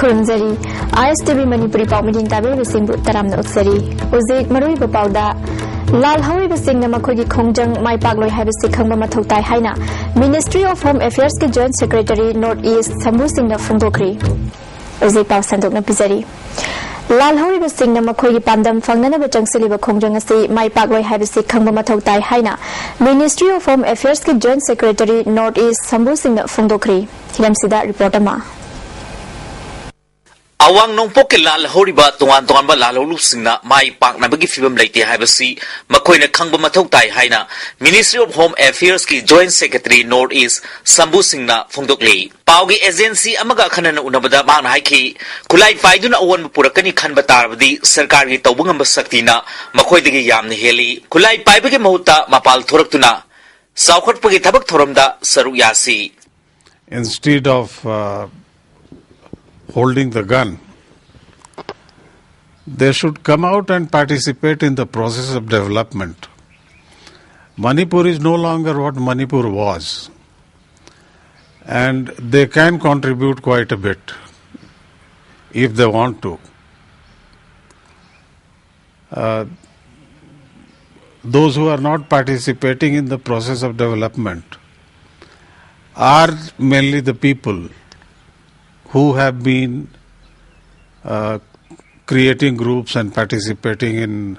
Kurumzari, ISTV Manipuri Pau Meeting Tabi Simbu Taramna Utsari, Uzik Marui Bapauda, Lal Hawi Basing Namakogi Kongjang, Mai Pagloi Habisi Kamba Matautai Haina, Ministry of Home Affairs ki Joint Secretary Northeast Sambu Singh Fundokri, Uzik Pau Sandok Napizari. Lal Hawi Basing Namakogi Pandam Fangana Bachang Siliba Kongjang Asi, Mai Pagloi Habisi Kamba Matautai Haina, Ministry of Home Affairs ki Joint Secretary Northeast Sambu Singh Fundokri, Hilam Sida Reporter Ma. Awang nongpok ke lal horiba tungan ba lal holu singna mai pak na bagi fibam laite haibasi makoi na khangba mathau tai haina Ministry of Home Affairs ki Joint Secretary Northeast Sambu Singna phongdokle paugi agency amaga khanana unabada mang haiki kulai paiduna awan purakani khanba tarbadi sarkar gi tawbungam saktina makoi digi yamne heli kulai paibage mahuta mapal thoraktuna saukhat pagi thabak thoramda saru yasi. Instead of holding the gun, they should come out and participate in the process of development. Manipur is no longer what Manipur was, and they can contribute quite a bit if they want to. Those who are not participating in the process of development are mainly the people who have been creating groups and participating in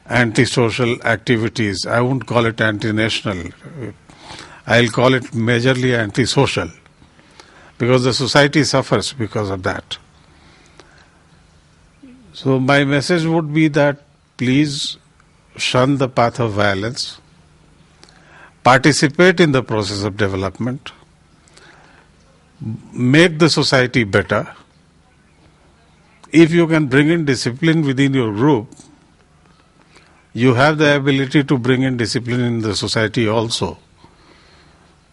anti-social activities. I won't call it anti-national. I'll call it majorly anti-social, because the society suffers because of that. So my message would be that please shun the path of violence, participate in the process of development, make the society better. If you can bring in discipline within your group, you have the ability to bring in discipline in the society also.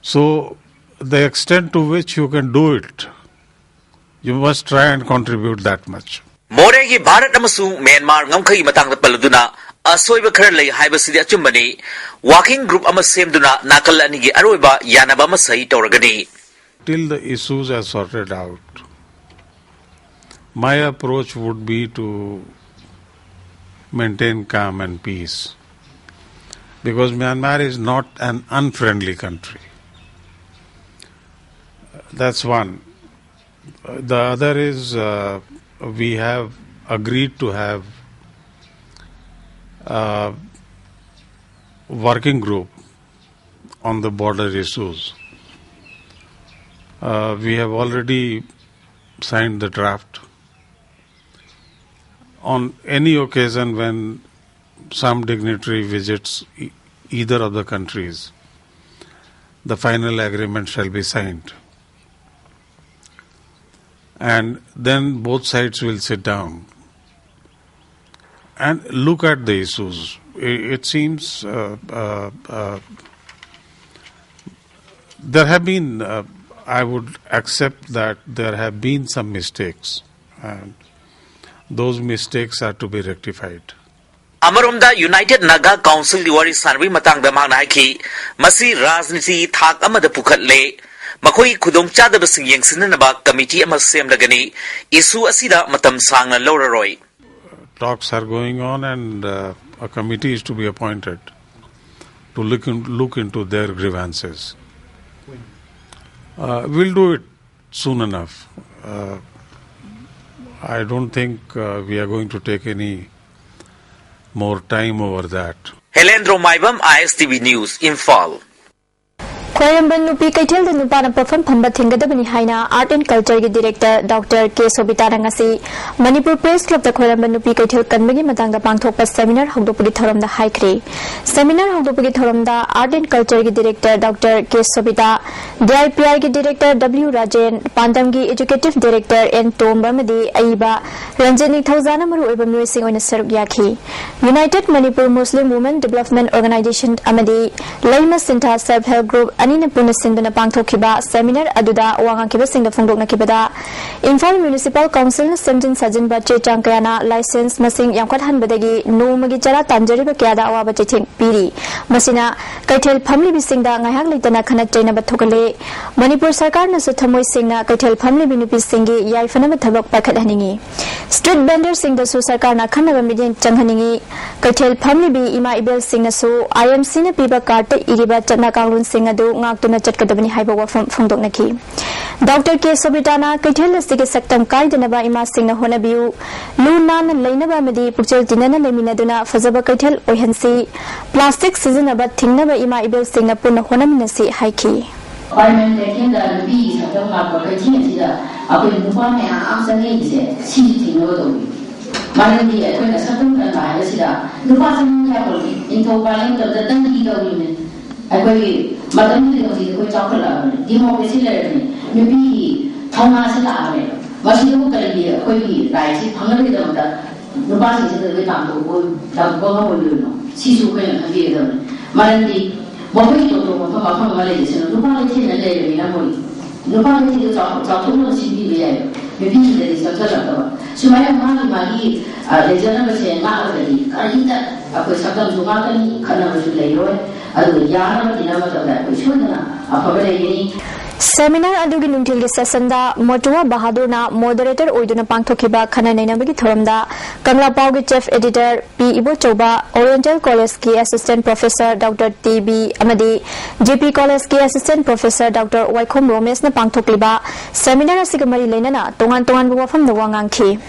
So, the extent to which you can do it, you must try and contribute that much. Moregi Bharat amasung Myanmar ngamkai matangda paladuna asoiba khara lei haibasidi achumbani working group ama semduna nakal anigi aroiba yanaba ama sahi tawragani. Till the issues are sorted out, my approach would be to maintain calm and peace, because Myanmar is not an unfriendly country. That's one. The other is we have agreed to have a working group on the border issues. We have already signed the draft. On any occasion when some dignitary visits either of the countries, the final agreement shall be signed. And then both sides will sit down and look at the issues. It seems there have been I would accept that there have been some mistakes, and those mistakes are to be rectified. Amarumda United Naga Council Diwari Sanwi Matangda Manaki, Masi Razniti Thak Amada Pukatle, Makoi Kudum Chada Basing Sinanaba Committee Amasem Lagani, Isu Asida Matam Sang and Laura Roy. Talks are going on, and a committee is to be appointed to look into their grievances. We'll do it soon enough. I don't think we are going to take any more time over that. Helendro Maibam, ISTV News, Infal. Koyamban Nupi Kaitel the Nupana Perform Pamba Tingadabani Haina, Art and Culture Director Dr. K. Sobita Rangasi, Manipur Press Club the Koyamban Nupi Kaitel Kanbagi Matanga Pangtopa Seminar Hogdopudi Thoram the High Cree. Seminar Hogdopudi Thoram the Art and Culture Director Dr. K. Sobita, DIPI Director W. Rajan, Pandamgi Educative Director N. Tom Bamadi, Aiba, Ranjani Thazana Maru Ebam on a Serugyaki, United Manipur Muslim Women Development Organization Amadi, Laima Sinta Self Help Group anina puna sinduna pangthokhiba seminar aduda wangangkiba singda phongdoknakibada Imphal Municipal Council na semjin sajinba chechang kayana license masing yamkhathanbadagi nomagi chara tanjariba kyada awaba chetheng piri masina kaithel phamli bisingda ngaihak leitana khanat chainaba thokale Manipur sarkar na suthamoi singna kaithel phamli binupi singi yaifanaba thabak pakhathaningi street vendor singda su sarkar na khanaba midin changhaningi kaithel phamli bi ima ibel singna su IMC na piba karta iriba chatna kanglun singa du ngaktuna chatkadabani haiba wafam phongdoknaki Dr. K. Sobitana kaithel sigi saktam kaidanaba ima singna honabiu lunana leinaba madi pukchel tinana leminaduna fazaba kaithel oihansi plastic sizinaba thingnaba ima ibel singna punna honaminasi haiki Parliament taking the bees of the market continue up in the one and arms and legs, sitting over. Marandi, when a certain time, the person into Parliament of the Tangiga women. I agree, Madame the chocolate, democracy, maybe Thomas Lame, but she looked at the Quaby, right? She hung with them that the bus is the Vitambo, Sisu and the Marandi. Mopito to Papa Malaysia, Lupality and Lady in Napoli. Lupality is Tatono CBA, maybe there is a Tata. So I am Mali, the general say, Navadi, Carita, a Pesatan to Matani, Canava to Layoy, and the Yana, the number of that, which would a probably. Seminar adugi nungtilgi sesanda Motua Bahadurna moderator oiduna pangthokiba khana nainabagi thoramda Kangla Pawgi chief editor P Ibo Choba Oriental College ki assistant professor Dr. TB Amadi GP College ki assistant professor Dr. Waikhom Romesh na pangthokliba seminar asigamari leinana tongan wafam wangang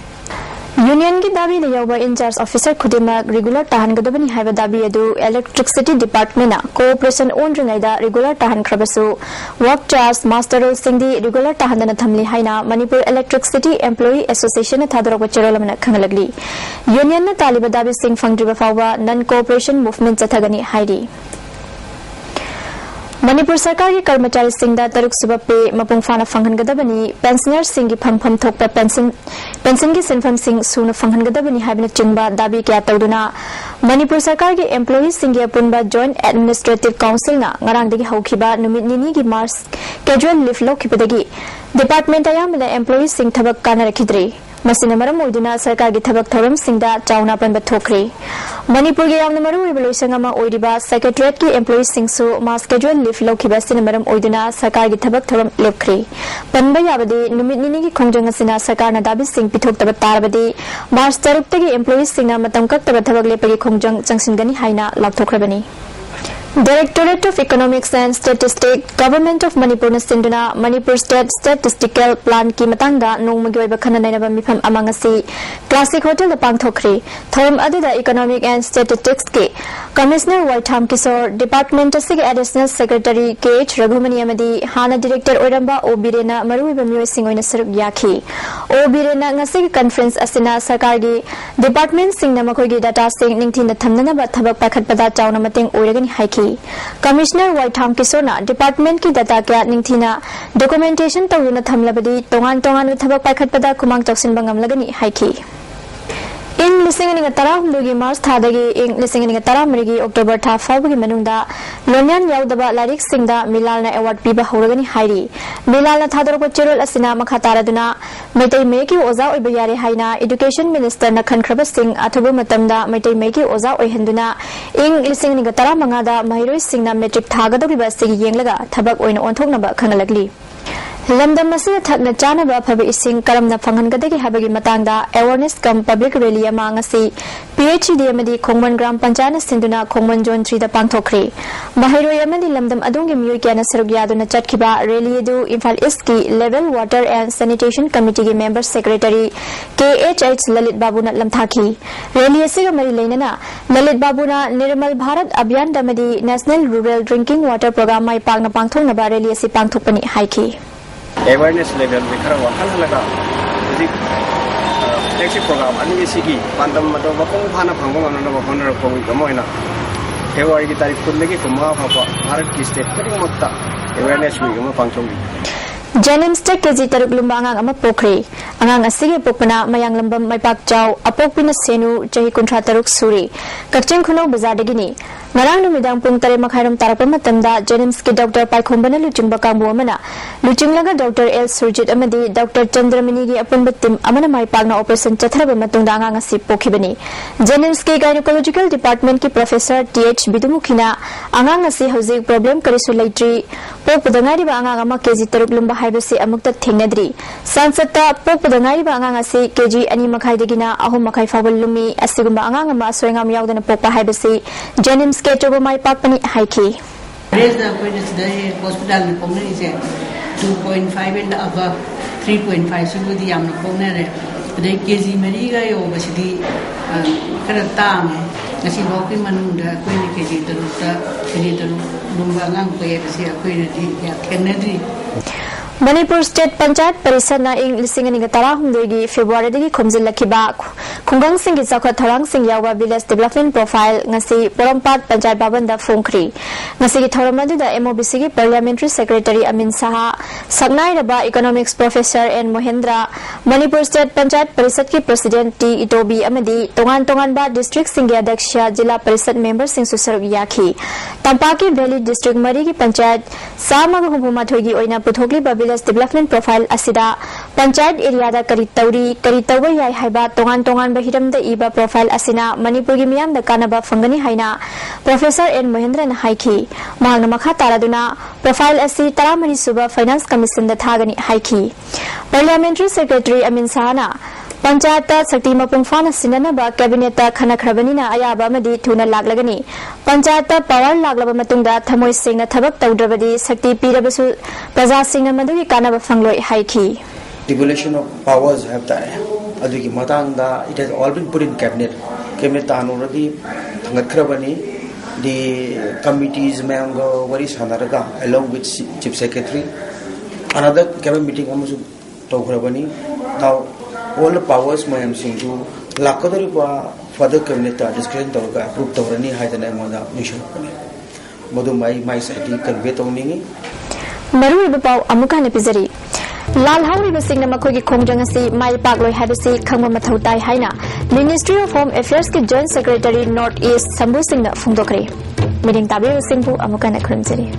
Union ki dabi na yawa in charge officer khudima regular tahan gadabani haiba dabi adu electricity department na cooperation on ringaida regular tahan khrabasu work charge master role singdi regular tahan dana thamli haina Manipur Electricity Employee Association na thadrok cherolamna khangalagli union na taliba dabi sing fangdriba fawba non cooperation movement chathagani haidi Manipur Sarkar ki कर्मचारी सिंह दा तरुक सुबह पे मपुंग फाना फंगन गदबनी pensioner Singh की फम थोकता pension की सिंफम सिंह सुन फंगन गदबनी हाइबन चिंबा दाबी क्या तौदुना मणिपुर सरकार के एम्प्लॉई सिंह की अपुनबा जॉइंट एडमिनिस्ट्रेटिव काउंसिल ना ngarang dagi haukiba numit nini gi mars casual leave lokibadagi department ayamna employee sing thabak kana rakhidre masina maram oiduna sarkar gi thabak thoram singda chauna panba thokre Manipur ge yamna maru evaluation ama oiriba secretariat ki employee sing su mas casual leave lokiba sina maram oiduna sarkar gi thabak thoram lepkhre panba yabade numit nini gi khongjang asina sarkar na dabi sing pithok taba tarbade mars taruk tagi employee sing na matam kak taba thabak lepagi khongjang changsingani haina lapthokrabani Directorate of Economics and Statistics, Government of Manipur na sinduna Manipur State Statistical Plan ki matangda nongmagi oiba khana nainaba mifam amangasi Classic Hotel da pangthokre thoram aduda Economic and Statistics ke Commissioner Waitham Kisor Department asigi Additional Secretary KH Raghumani amadi hana Director oiramba O Birena maruiba miyoi singoina saruk yakhi O Birena ngasi conference asina sarkar gi department singna makhoi gi data sing ningthin da thamnana ba thabak pakhatpada chauna mateng oiragani haiki Commissioner Waitham Kisona Department ki data kya ningthina documentation tawuna thamlabadi tongan thabak paikhatpada kumang choksin bangam lagani haiki In listening a taram lugi Mars Thadagi in listening a taramrigi October Ta Fabri Manunda Lonian Yaudaba Larik Singda Milana Award Piba Horagani Hairi Milana Thadroko Chirul Asina Makataraduna Mete Meki Oza Obayari Haina Education Minister Nakan Krabasing Atabu Matamda Mete Meki Oza Ohenduna in listening a taramangada Mahiro Singna Metric Tagada Basti Yanglaga Tabak Oin on Tonaba Kanalagli Lamdam masina thakna chanaba phabi ising karamna phanghangadagi habagi matangda awareness kam public rally ama ngasi PhD amadi Khongman Gram Panchayat sinduna Khongman Zone 3 da pangthokre Bahiroi amadi lamdam adungi miyoi kyana saruk yaduna chatkiba rally edu Imphal East ki Level Water and Sanitation Committee ki member secretary KHH Lalit Babu na lamthaki rally asiga mari leinana Lalit Babu na Nirmal Bharat Abhiyan damadi National Rural Drinking Water Program mai pangna pangthokna ba rally asi pangthokpani haiki Awareness level we khara wakal halaga di taxi program ani sigi pandam mado bapong phana phangong anna bapon ro pong gamoina February ki tarikh 3 ki kumha phapa Bharat ki state kari motta awareness week ma pangchong Jennings KG Taruk Lumba Angang Ama Pokri, Angang Asige Pokana, Mayang Lambam, Maipak Chow, Apokpina Senu, Jahi Kuntra Taruk Suri, Kaching Kuno Bazadagini, Marang Midang Pung Tare Makaram Tarapama Tanda, Jennings Dr. Paikombana Luchimba Kambuamana, Luchinglaga Dr. L. Surjit Amadi, Dr. Chandraminigi upon Batim, Amana Maipagna Operation Chatraba Matunda Angang Asi Pokibani, Jennings Gynecological Department ki Professor T.H. Bidumukina, Angang Asi Housing Problem Karisulaitree, Popadangari Angang Ama KG Taruk Lumba Haibasi Amukta Tingadri, Sansata Popadangari Angang Asi KG Ani Makai Digina, Ahumakai Fawalumi, Asigumba Angang Ama Swingam Yaudan Popa Haibasi, Jennings Ketoba Mai Papani Haiki. Raise the hospital in the 2.5 and above 3.5 so the young corner. The KZ Mariga over the Karatang, as he walked in Manunda, Queen KZ, the Lumbangang, Kennedy. Manipur State Panchayat Parisad na ing lising ni gatara humdegi February degi khomjil lakiba khungang sing gizakha tharang sing yawa village development profile ngasi Porampat Panchayat Bhavan da Phongkhri ngasi gi thoram adu da MOBC gi parliamentary secretary Amin Saha Sagnai raba economics professor N Mohendra Manipur State Panchayat Parisad ki president T Itobi amadi tongan ba district sing gi adyaksha jila parisad member sing susaruk yakhi Tampaki Valley district mari gi panchayat samag humuma thogi oina puthokli ba village development profile asida panchayat area da kari tawi yai haiba tongan ba hiram da iba profile asina Manipur gi miyam da kanaba fangani haina Professor N Mohendra na haiki mahangna makha taraduna profile asi taramani suba finance commission da thagani haiki parliamentary secretary Amin Sahana Panchayata Sakti Mapungfana Sinanaba Cabineta Kanakrabanina Ayaba Madi Tuna Laglagani Panchayata Power Laglaba Matunda Tamoy Singna Tabak Tawdrabadi Sakti Pirabasu Praza Singna Maduri Kanaba Fangloi Haiki. Devolution of powers have done. Aduki Matanga, it has all been put in cabinet. Cabinet already Tangakrabani, the committees Mango, Varis Hanaraga, along with Chief Secretary. Another cabinet meeting almost Tokrabani. Now all the powers may am seen to Lakadari further cabinet discretion Toga, approved Torani, Haidana Mada, Mission. Modumai, my city, convey Tony. Maru Bapau Amukan Epizari. Lal Hauri Basing na Makogi Kongjangasi, Mai Pagloi Habisi, Kama Matautai Haina, Ministry of Home Affairs ki Joint Secretary Northeast Sambu Singh na Fundokri. Meeting Tabi Singhu Amukan Akrimzari.